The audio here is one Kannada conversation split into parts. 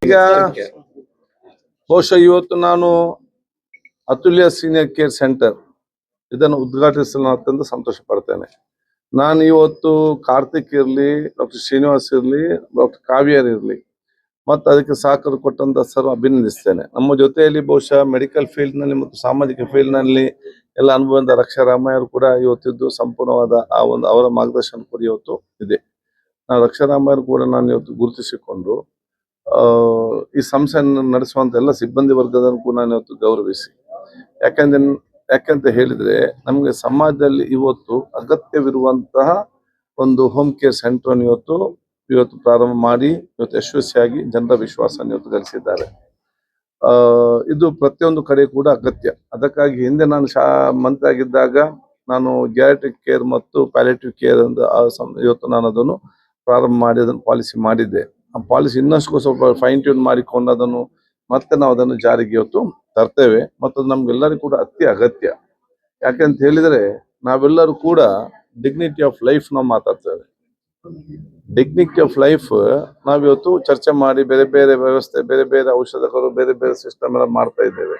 ಈಗ ಬಹುಶಃ ಇವತ್ತು ನಾನು ಅತುಲ್ಯ ಸೀನಿಯರ್ ಕೇರ್ ಸೆಂಟರ್ ಇದನ್ನು ಉದ್ಘಾಟಿಸಲು ಅತ್ಯಂತ ಸಂತೋಷ ಪಡ್ತೇನೆ. ನಾನು ಇವತ್ತು ಕಾರ್ತಿಕ್ ಇರಲಿ, ಡಾಕ್ಟರ್ ಶ್ರೀನಿವಾಸ್ ಇರಲಿ, ಡಾಕ್ಟರ್ ಕಾವ್ಯರ್ ಇರಲಿ ಮತ್ತು ಅದಕ್ಕೆ ಸಹಕಾರ ಕೊಟ್ಟಂತ ಸರ್ ಅಭಿನಂದಿಸ್ತೇನೆ. ನಮ್ಮ ಜೊತೆಯಲ್ಲಿ ಬಹುಶಃ ಮೆಡಿಕಲ್ ಫೀಲ್ಡ್ನಲ್ಲಿ ಮತ್ತು ಸಾಮಾಜಿಕ ಫೀಲ್ಡ್ನಲ್ಲಿ ಎಲ್ಲ ಅನುಭವದ ರಕ್ಷಾರಾಮಯ್ಯರು ಕೂಡ ಇವತ್ತಿದ್ದು ಸಂಪೂರ್ಣವಾದ ಆ ಒಂದು ಅವರ ಮಾರ್ಗದರ್ಶನ ಕೂಡ ಇವತ್ತು ಇದೆ. ನಾನು ರಕ್ಷಾರಾಮಯ್ಯರು ಕೂಡ ನಾನು ಇವತ್ತು ಗುರುತಿಸಿಕೊಂಡು ಈ ಸಂಸ್ಥೆಯನ್ನು ನಡೆಸುವಂತ ಎಲ್ಲ ಸಿಬ್ಬಂದಿ ವರ್ಗದನ್ನು ಕೂಡ ನಾನು ಇವತ್ತು ಗೌರವಿಸಿ, ಯಾಕಂತ ಹೇಳಿದ್ರೆ ನಮಗೆ ಸಮಾಜದಲ್ಲಿ ಇವತ್ತು ಅಗತ್ಯವಿರುವಂತಹ ಒಂದು ಹೋಮ್ ಕೇರ್ ಸೆಂಟರ್ ಇವತ್ತು ಪ್ರಾರಂಭ ಮಾಡಿ ಇವತ್ತು ಯಶಸ್ವಿಯಾಗಿ ಜನರ ವಿಶ್ವಾಸವನ್ನು ಇವತ್ತು ಗಳಿಸಿದ್ದಾರೆ. ಇದು ಪ್ರತಿಯೊಂದು ಕಡೆ ಕೂಡ ಅಗತ್ಯ. ಅದಕ್ಕಾಗಿ ಹಿಂದೆ ನಾನು ಮಂತ್ರಿ ಆಗಿದ್ದಾಗ ನಾನು ಗ್ಯಾರಿಟ್ರಿಕ್ ಕೇರ್ ಮತ್ತು ಪ್ಯಾಲಿಯೇಟಿವ್ ಕೇರ್ ಅಂತ ಇವತ್ತು ನಾನು ಅದನ್ನು ಪ್ರಾರಂಭ ಮಾಡಿ ಅದನ್ನು ಪಾಲಿಸಿ ಮಾಡಿದ್ದೆ. ಆ ಪಾಲಿಸಿ ಇನ್ನಷ್ಟು ಸ್ವಲ್ಪ ಫೈನ್ ಟ್ಯೂನ್ ಮಾಡಿಕೊಂಡು ಅದನ್ನು ಮತ್ತೆ ನಾವು ಅದನ್ನು ಜಾರಿಗೆ ಇವತ್ತು ತರ್ತೇವೆ ಮತ್ತು ಅದು ನಮ್ಗೆಲ್ಲರಿಗೂ ಕೂಡ ಅತಿ ಅಗತ್ಯ. ಯಾಕಂತ ಹೇಳಿದ್ರೆ ನಾವೆಲ್ಲರೂ ಕೂಡ ಡಿಗ್ನಿಟಿ ಆಫ್ ಲೈಫ್ ನಾವು ಮಾತಾಡ್ತೇವೆ. ಡಿಗ್ನಿಟಿ ಆಫ್ ಲೈಫ್ ನಾವಿವತ್ತು ಚರ್ಚೆ ಮಾಡಿ ಬೇರೆ ಬೇರೆ ವ್ಯವಸ್ಥೆ, ಬೇರೆ ಬೇರೆ ಔಷಧಗಳು, ಬೇರೆ ಬೇರೆ ಸಿಸ್ಟಮ್ ಎಲ್ಲ ಮಾಡ್ತಾ ಇದ್ದೇವೆ.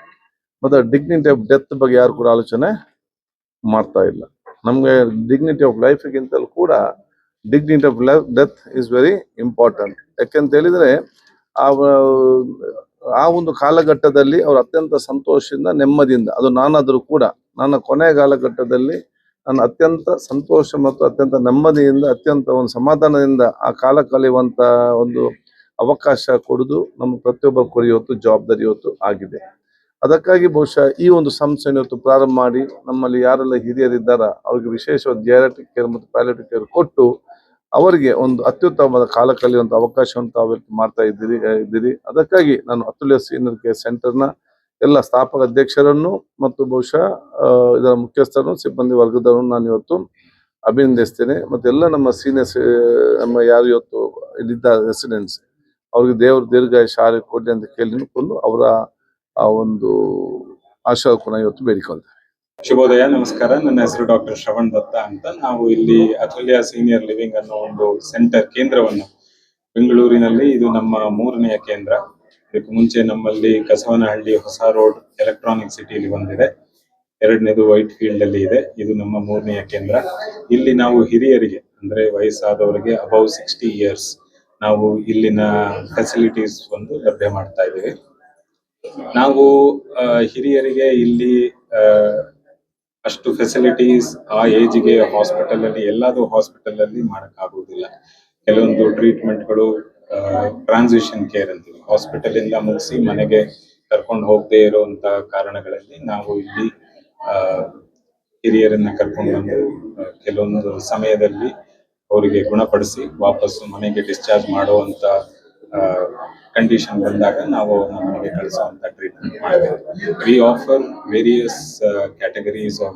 ಮತ್ತೆ ಡಿಗ್ನಿಟಿ ಆಫ್ ಡೆತ್ ಬಗ್ಗೆ ಯಾರು ಕೂಡ ಆಲೋಚನೆ ಮಾಡ್ತಾ ಇಲ್ಲ. ನಮ್ಗೆ ಡಿಗ್ನಿಟಿ ಆಫ್ ಲೈಫ್ಗಿಂತಲೂ ಕೂಡ dignity of death is very important. ಯಾಕೆಂತ ಹೇಳಿದ್ರೆ ಆ ಒಂದು ಕಾಲಘಟ್ಟದಲ್ಲಿ ಅವರು ಅತ್ಯಂತ ಸಂತೋಷದಿಂದ, ನೆಮ್ಮದಿಯಿಂದ, ಅದು ನಾನಾದರೂ ಕೂಡ ನನ್ನ ಕೊನೆಯ ಕಾಲಘಟ್ಟದಲ್ಲಿ ನಾನು ಅತ್ಯಂತ ಸಂತೋಷ ಮತ್ತು ಅತ್ಯಂತ ನೆಮ್ಮದಿಯಿಂದ, ಅತ್ಯಂತ ಒಂದು ಸಮಾಧಾನದಿಂದ ಆ ಕಾಲ ಕಳೆಯುವಂತ ಒಂದು ಅವಕಾಶ ಕೊಡುವುದು ನಮ್ಮ ಪ್ರತಿಯೊಬ್ಬರು ಕೂಡ ಇವತ್ತು ಜವಾಬ್ದಾರಿ ಇವತ್ತು ಆಗಿದೆ. ಅದಕ್ಕಾಗಿ ಬಹುಶಃ ಈ ಒಂದು ಸಂಸ್ಥೆಯನ್ನು ಇವತ್ತು ಪ್ರಾರಂಭ ಮಾಡಿ ನಮ್ಮಲ್ಲಿ ಯಾರೆಲ್ಲ ಹಿರಿಯರಿದ್ದಾರ ಅವರಿಗೆ ವಿಶೇಷವಾದ ಗ್ಯಾರಿಟ್ರಿಕ್ ಕೇರ್ ಮತ್ತು ಪ್ಯಾಲಿಯೇಟಿವ್ ಕೇರ್ ಕೊಟ್ಟು ಅವರಿಗೆ ಒಂದು ಅತ್ಯುತ್ತಮವಾದ ಕಾಲ ಕಳೆಯುವಂಥ ಅವಕಾಶವನ್ನು ತಾವು ಮಾಡ್ತಾ ಇದ್ದೀರಿ. ಅದಕ್ಕಾಗಿ ನಾನು ಅತುಲ್ಯ ಸೀನಿಯರ್ ಕೇರ್ ಸೆಂಟರ್ನ ಎಲ್ಲ ಸ್ಥಾಪಕ ಅಧ್ಯಕ್ಷರನ್ನು ಮತ್ತು ಬಹುಶಃ ಇದರ ಮುಖ್ಯಸ್ಥರನ್ನು, ಸಿಬ್ಬಂದಿ ವರ್ಗದವರನ್ನು ನಾನು ಇವತ್ತು ಅಭಿನಂದಿಸ್ತೇನೆ. ಮತ್ತು ಎಲ್ಲ ನಮ್ಮ ಸೀನಿಯರ್ಸ್, ನಮ್ಮ ಯಾರು ಇವತ್ತು ಇಲ್ಲಿದ್ದ ರೆಸಿಡೆಂಟ್ಸ್, ಅವ್ರಿಗೆ ದೇವರು ದೀರ್ಘಾಯುಷ್ಯ ಆರೋಗ್ಯ ಕೊಡಲಿ ಅಂತ ಕೇಳಿಕೊಂಡು ಅವರ ಆ ಒಂದು ಆಶೀರ್ವಾದ ಇವತ್ತು ಬೇಡಿಕೊಳ್ತೇವೆ. ಶುಭೋದಯ, ನಮಸ್ಕಾರ. ನನ್ನ ಹೆಸರು ಡಾಕ್ಟರ್ ಶ್ರವಣ್ ದತ್ತ ಅಂತ. ನಾವು ಇಲ್ಲಿ ಅತುಲ್ಯ ಸೀನಿಯರ್ ಲಿವಿಂಗ್ ಅನ್ನೋ ಒಂದು ಸೆಂಟರ್ ಕೇಂದ್ರವನ್ನು ಬೆಂಗಳೂರಿನಲ್ಲಿ, ಇದು ನಮ್ಮ 3ನೇ ಕೇಂದ್ರ. ಇದಕ್ಕೆ ಮುಂಚೆ ನಮ್ಮಲ್ಲಿ ಕಸವನಹಳ್ಳಿ ಹೊಸ ರೋಡ್ ಎಲೆಕ್ಟ್ರಾನಿಕ್ ಸಿಟಿಲಿ ಒಂದಿದೆ, 2ನೇದು ವೈಟ್ ಫೀಲ್ಡ್ ಅಲ್ಲಿ ಇದೆ. ಇದು ನಮ್ಮ 3ನೇ ಕೇಂದ್ರ. ಇಲ್ಲಿ ನಾವು ಹಿರಿಯರಿಗೆ, ಅಂದ್ರೆ ವಯಸ್ಸಾದವರಿಗೆ ಅಬೌವ್ 60 ಇಯರ್ಸ್, ನಾವು ಇಲ್ಲಿನ ಫೆಸಿಲಿಟೀಸ್ ಒಂದು ಲಭ್ಯ ಮಾಡ್ತಾ ಇದ್ದೀವಿ. ನಾವು ಹಿರಿಯರಿಗೆ ಇಲ್ಲಿ ಅಷ್ಟು ಫೆಸಿಲಿಟೀಸ್ ಆ ಏಜ್ಗೆ ಹಾಸ್ಪಿಟಲ್ ಅಲ್ಲಿ, ಎಲ್ಲಾದ್ರೂ ಹಾಸ್ಪಿಟಲ್ ಅಲ್ಲಿ ಮಾಡಕ್ಕಾಗುವುದಿಲ್ಲ. ಕೆಲವೊಂದು ಟ್ರೀಟ್ಮೆಂಟ್ಗಳು ಟ್ರಾನ್ಸಿಷನ್ ಕೇರ್ ಅಂತೀವಿ, ಹಾಸ್ಪಿಟಲ್ ಇಂದ ಮುಗಿಸಿ ಮನೆಗೆ ಕರ್ಕೊಂಡು ಹೋಗದೆ ಇರುವಂತ ಕಾರಣಗಳಲ್ಲಿ ನಾವು ಇಲ್ಲಿ ಹಿರಿಯರನ್ನ ಕರ್ಕೊಂಡು ಬಂದು ಕೆಲವೊಂದು ಸಮಯದಲ್ಲಿ ಅವರಿಗೆ ಗುಣಪಡಿಸಿ ವಾಪಸ್ಸು ಮನೆಗೆ ಡಿಸ್ಚಾರ್ಜ್ ಮಾಡುವಂತ ಕಂಡೀಷನ್ ಬಂದಾಗ ನಾವು ಮನೆಗೆ ಕಳಿಸುವಂತ ಟ್ರೀಟ್ಮೆಂಟ್ ಮಾಡ್ತೇವೆ. V offer various categories of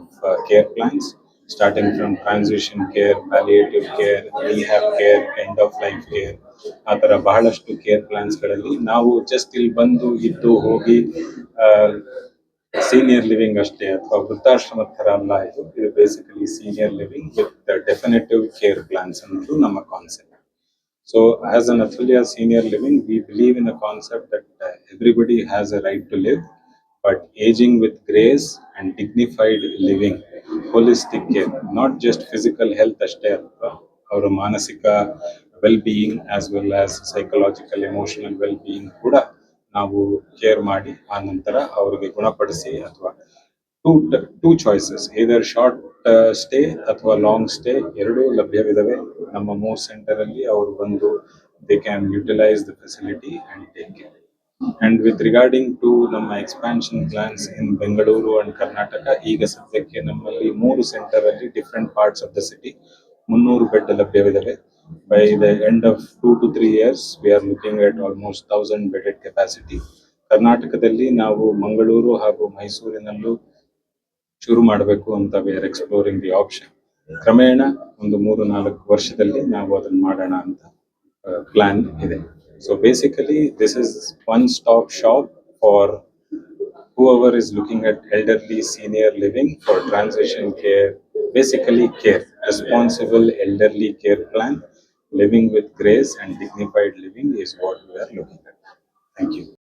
care plans, starting from transition care, palliative care, rehab care, end of life care. ಆ ತರ ಬಹಳಷ್ಟು ಕೇರ್ ಪ್ಲಾನ್ಸ್ ಗಳಲ್ಲಿ ನಾವು ಜಸ್ಟ್ ಇಲ್ಲಿ ಬಂದು ಇದ್ದು ಹೋಗಿ ಸೀನಿಯರ್ ಲಿವಿಂಗ್ ಅಷ್ಟೇ ಅಥವಾ ವೃದ್ಧಾಶ್ರಮ ತರ ಅಲ್ಲ. ಇದು basically senior living with definitive care plans ಅನ್ನೋದು ನಮ್ಮ concept. So as an Atulya senior living, we believe in the concept that everybody has a right to live, but aging with grace and dignified living, holistic care, not just physical health ashte alva, avara manasika well-being as well as psychological emotional well-being kuda ನಾವು ಕೇರ್ ಮಾಡಿ ಆ ನಂತರ ಅವರಿಗೆ ಗುಣಪಡಿಸಿ, ಅಥವಾ two choices, either short stay ಅಥವಾ ಲಾಂಗ್ ಸ್ಟೇ, ಎರಡೂ ಲಭ್ಯವಿದಾವೆ ನಮ್ಮ 3 ಸೆಂಟರ್ ಅಲ್ಲಿ. ಅವರು ಬಂದು they can utilise the facility and take care. And with regarding to ನಮ್ಮ expansion plans in Bengaluru and Karnataka, ಈಗ ಸದ್ಯಕ್ಕೆ ನಮ್ಮಲ್ಲಿ 3 ಸೆಂಟರ್ ಅಲ್ಲಿ different parts of the city 300 bed ಲಭ್ಯವಿದಾವೆ. By the end of 2 to 3 years, we are looking at almost 1000 bedded capacity. ಕರ್ನಾಟಕದಲ್ಲಿ ನಾವು ಮಂಗಳೂರು ಹಾಗೂ ಮೈಸೂರಿನಲ್ಲೂ ಶುರು ಮಾಡಬೇಕು ಅಂತ we are exploring the option. ಕ್ರಮೇಣ ಒಂದು 3-4 ವರ್ಷದಲ್ಲಿ ನಾವು ಅದನ್ನ ಮಾಡೋಣ ಅಂತ ಪ್ಲಾನ್ ಇದೆ. So basically this is one stop shop for whoever is looking at elderly senior living for transition care, basically care, responsible elderly care plan, living with grace and dignified living is what we are looking at. Thank you.